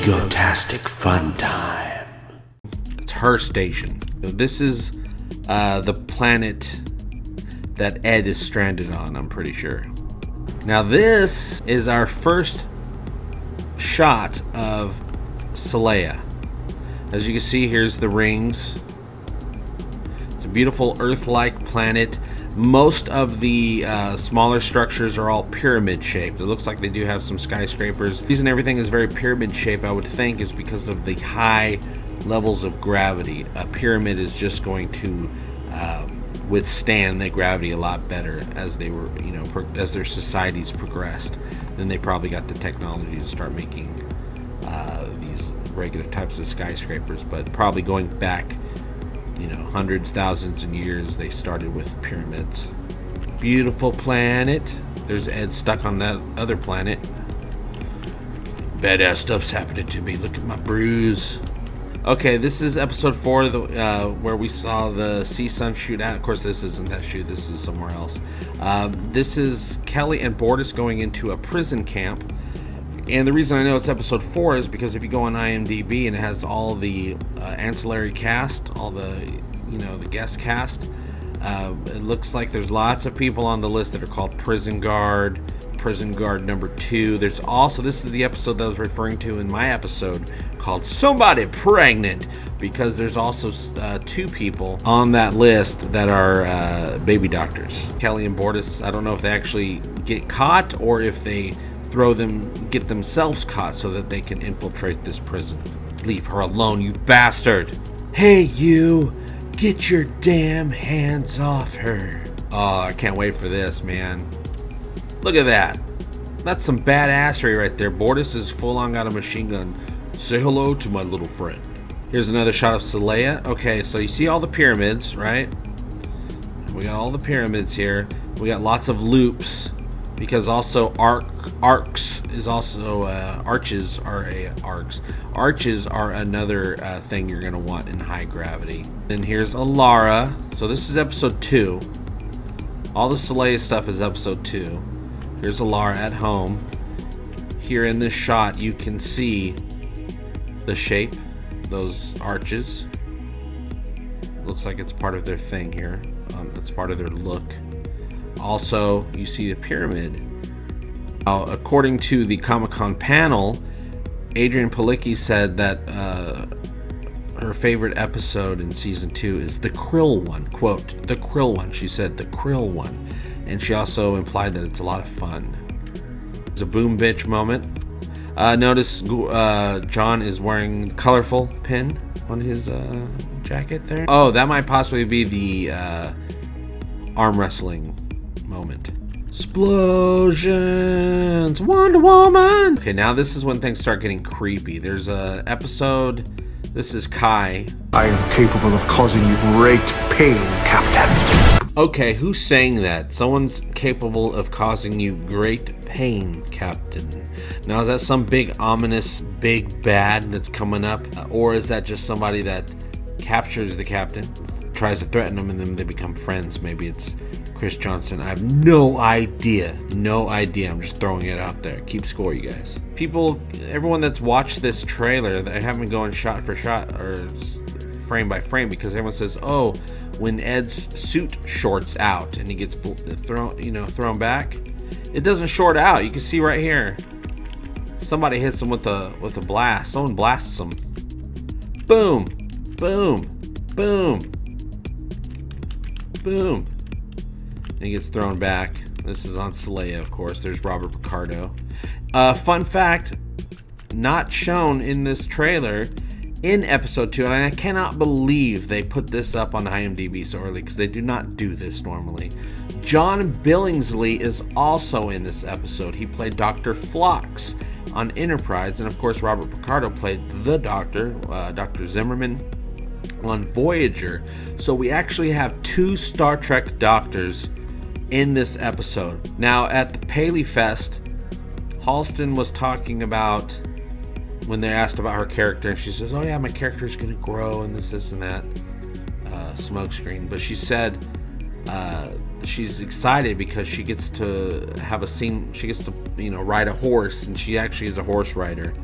Egotastic FunTime. It's her station. So this is the planet that Ed is stranded on, I'm pretty sure. Now this is our first shot of Celea. As you can see, here's the rings. It's a beautiful Earth-like planet. Most of the smaller structures are all pyramid shaped. It looks like they do have some skyscrapers. The reason everything is very pyramid shaped, I would think, is because of the high levels of gravity. A pyramid is just going to withstand the gravity a lot better as they were, as their societies progressed. Then they probably got the technology to start making these regular types of skyscrapers, but probably going back hundreds, thousands of years, they started with pyramids. Beautiful planet. There's Ed stuck on that other planet. Badass stuff's happening to me. Look at my bruise. Okay, this is episode 4, where we saw the sea sun shoot out. Of course, this isn't that shoot. This is somewhere else. This is Kelly and Bortus going into a prison camp. And the reason I know it's episode 4 is because if you go on IMDb and it has all the ancillary cast, all the the guest cast, it looks like there's lots of people on the list that are called prison guard number 2. There's also, this is the episode that I was referring to in my episode called Somebody Pregnant, because there's also 2 people on that list that are baby doctors. Kelly and Bortus, I don't know if they actually get caught or if they get themselves caught so that they can infiltrate this prison. Leave her alone, you bastard. Hey, you, get your damn hands off her. Oh, I can't wait for this, man. Look at that. That's some badassery right there. Bortus is full on got a machine gun. Say hello to my little friend. Here's another shot of Celea. Okay, so you see all the pyramids, right? We got all the pyramids here. We got lots of loops, because also arcs is also arches are another thing you're gonna want in high gravity. Then here's Alara. So this is episode 2. All the Celea stuff is episode 2. Here's Alara at home. Here in this shot you can see the shape, those arches. Looks like it's part of their thing here. It's part of their look. Also, you see the pyramid. Now, according to the Comic-Con panel, Adrienne Palicki said that her favorite episode in season 2 is the Krill one. Quote, the Krill one. She said the Krill one. And she also implied that it's a lot of fun. It's a boom bitch moment. Notice John is wearing a colorful pin on his jacket there. Oh, that might possibly be the arm wrestling moment. Explosions, Wonder Woman. Okay, now this is when things start getting creepy. There's a episode. This is Kai. I am capable of causing you great pain, Captain. Okay, who's saying that? Someone's capable of causing you great pain, Captain. Now, is that some big ominous big bad that's coming up, or is that just somebody that captures the captain, tries to threaten them, and then they become friends? Maybe it's Chris Johnson. I have no idea. No idea. I'm just throwing it out there. Keep score, you guys. People, everyone that's watched this trailer, they haven't been going shot for shot or frame by frame, because everyone says, oh, when Ed's suit shorts out and he gets thrown back, it doesn't short out. You can see right here. Somebody hits him with a blast. Someone blasts him. Boom, boom, boom, boom. And he gets thrown back. This is on Celea, of course. There's Robert Picardo. Fun fact, not shown in this trailer in episode 2, and I cannot believe they put this up on IMDb so early, because they do not do this normally. John Billingsley is also in this episode. He played Dr. Phlox on Enterprise, and of course Robert Picardo played the Doctor, Dr. Zimmerman, on Voyager. So we actually have 2 Star Trek doctors in this episode. Now, at the Paley Fest, Halston was talking about, when they asked about her character, and she says, oh yeah, my character is going to grow and this and that, smokescreen. But she said she's excited because she gets to have a scene, she gets to ride a horse, and she actually is a horse rider.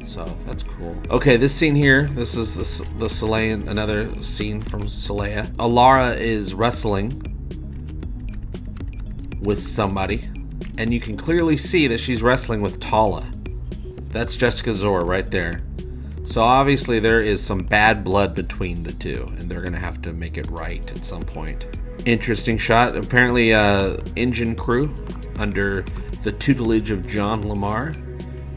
So that's cool. Okay, this scene here, this is the Salean, another scene from Salea. Alara is wrestling with somebody, and you can clearly see that she's wrestling with Tala. That's Jessica Zora right there. So obviously there is some bad blood between the two, and they're gonna have to make it right at some point. Interesting shot. Apparently engine crew under the tutelage of John Lamar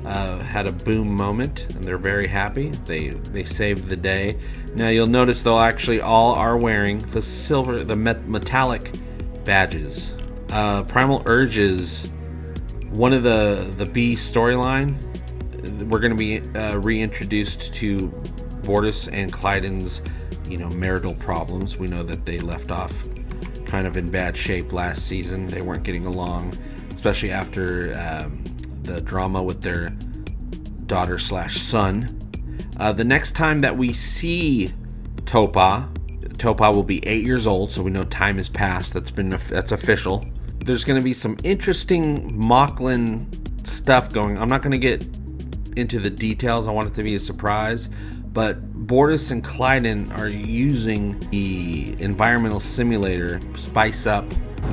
had a boom moment, and they're very happy. They saved the day. Now you'll notice they'll actually all are wearing the silver, the metallic badges. Primal Urges, one of the B storyline, we're going to be reintroduced to Bortus and Clyden's, marital problems. We know that they left off kind of in bad shape last season. They weren't getting along, especially after the drama with their daughter/son. The next time that we see Topa will be 8 years old, so we know time has passed. That's official. There's going to be some interesting Moclan stuff going. I'm not going to get into the details. I want it to be a surprise, but Bortus and Clyden are using the environmental simulator to spice up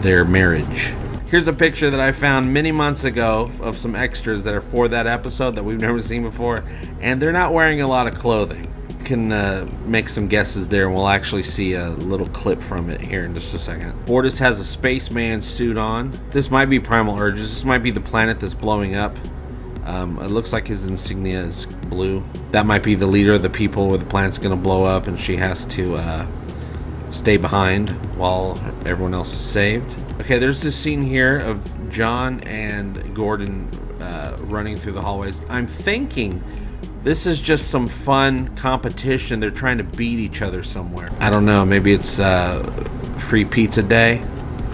their marriage. Here's a picture that I found many months ago of some extras that are for that episode that we've never seen before, and they're not wearing a lot of clothing. You can make some guesses there, and we'll actually see a little clip from it here in just a second. Bortus has a spaceman suit on. This might be Primal Urges. This might be the planet that's blowing up. It looks like his insignia is blue. That might be the leader of the people where the planet's gonna blow up, and she has to stay behind while everyone else is saved. Okay, there's this scene here of John and Gordon running through the hallways. I'm thinking this is just some fun competition. They're trying to beat each other somewhere. I don't know, maybe it's free pizza day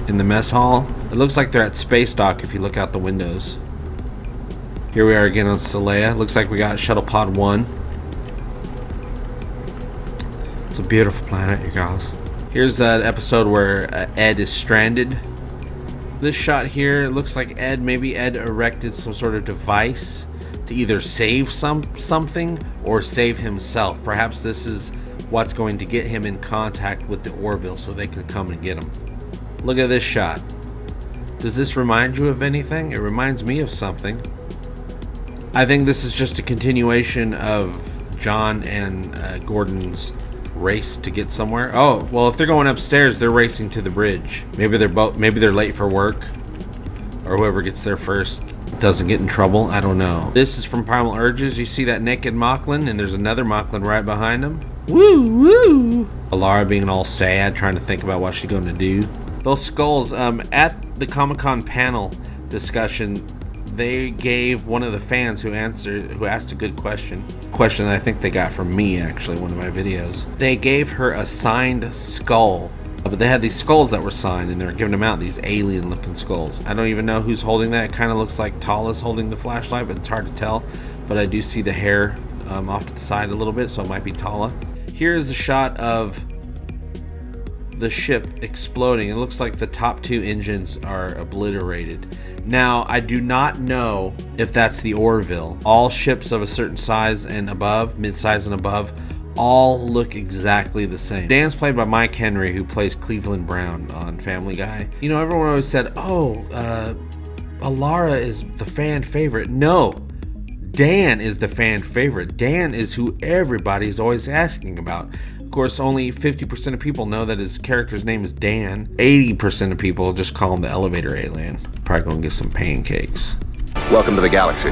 in the mess hall. It looks like they're at Space Dock if you look out the windows. Here we are again on Salea. Looks like we got Shuttle Pod 1. It's a beautiful planet, you guys. Here's that episode where Ed is stranded. This shot here, it looks like maybe Ed erected some sort of device to either save something or save himself. Perhaps this is what's going to get him in contact with the Orville so they can come and get him. Look at this shot. Does this remind you of anything? It reminds me of something. I think this is just a continuation of John and Gordon's race to get somewhere. Oh, well, if they're going upstairs, they're racing to the bridge. Maybe they're late for work, or whoever gets there first doesn't get in trouble. I don't know. This is from Primal Urges. You see that naked Moclan, and there's another Moclan right behind him. Woo woo. Alara being all sad, trying to think about what she's going to do. Those skulls, at the Comic-Con panel discussion, they gave one of the fans who asked a good question that I think they got from me, actually, one of my videos. They gave her a signed skull, but they had these skulls that were signed, and they were giving them out, these alien looking skulls. I don't even know who's holding that. It kind of looks like Tala's holding the flashlight, but it's hard to tell. But I do see the hair off to the side a little bit, so it might be Tala. Here's a shot of the ship exploding. It looks like the top two engines are obliterated. Now, I do not know if that's the Orville. All ships of a certain size and above, mid-size and above, all look exactly the same. Dan's played by Mike Henry, who plays Cleveland Brown on Family Guy. You know, everyone always said, oh, Alara is the fan favorite. No, Dan is the fan favorite. Dan is who everybody's always asking about. Of course, only 50% of people know that his character's name is Dan. 80% of people just call him the elevator alien. Probably gonna get some pancakes. Welcome to the galaxy.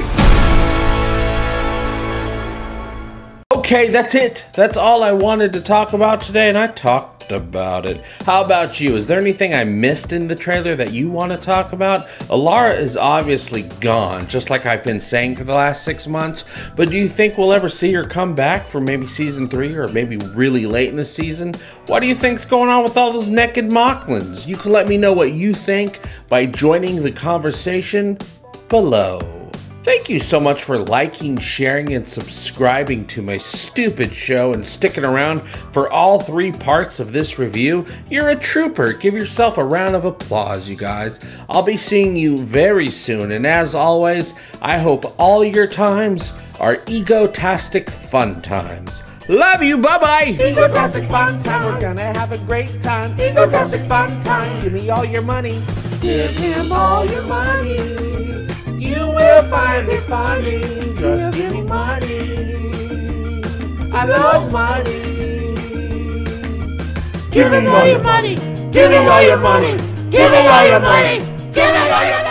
Okay, that's it. That's all I wanted to talk about today, and I talked about it. How about you? Is there anything I missed in the trailer that you want to talk about? Alara is obviously gone, just like I've been saying for the last 6 months, but do you think we'll ever see her come back for maybe season 3 or maybe really late in the season? What do you think's going on with all those naked Moclans? You can let me know what you think by joining the conversation below. Thank you so much for liking, sharing, and subscribing to my stupid show and sticking around for all 3 parts of this review. You're a trooper. Give yourself a round of applause, you guys. I'll be seeing you very soon, and as always, I hope all your times are Egotastic FunTimes. Love you, bye-bye! Egotastic FunTime, we're gonna have a great time. Egotastic FunTime, give me all your money. Give him all your money. You will find it funny. Just give me money. I love money. Give me all your money. Give me all your money. Give me all your money. Give me all your money.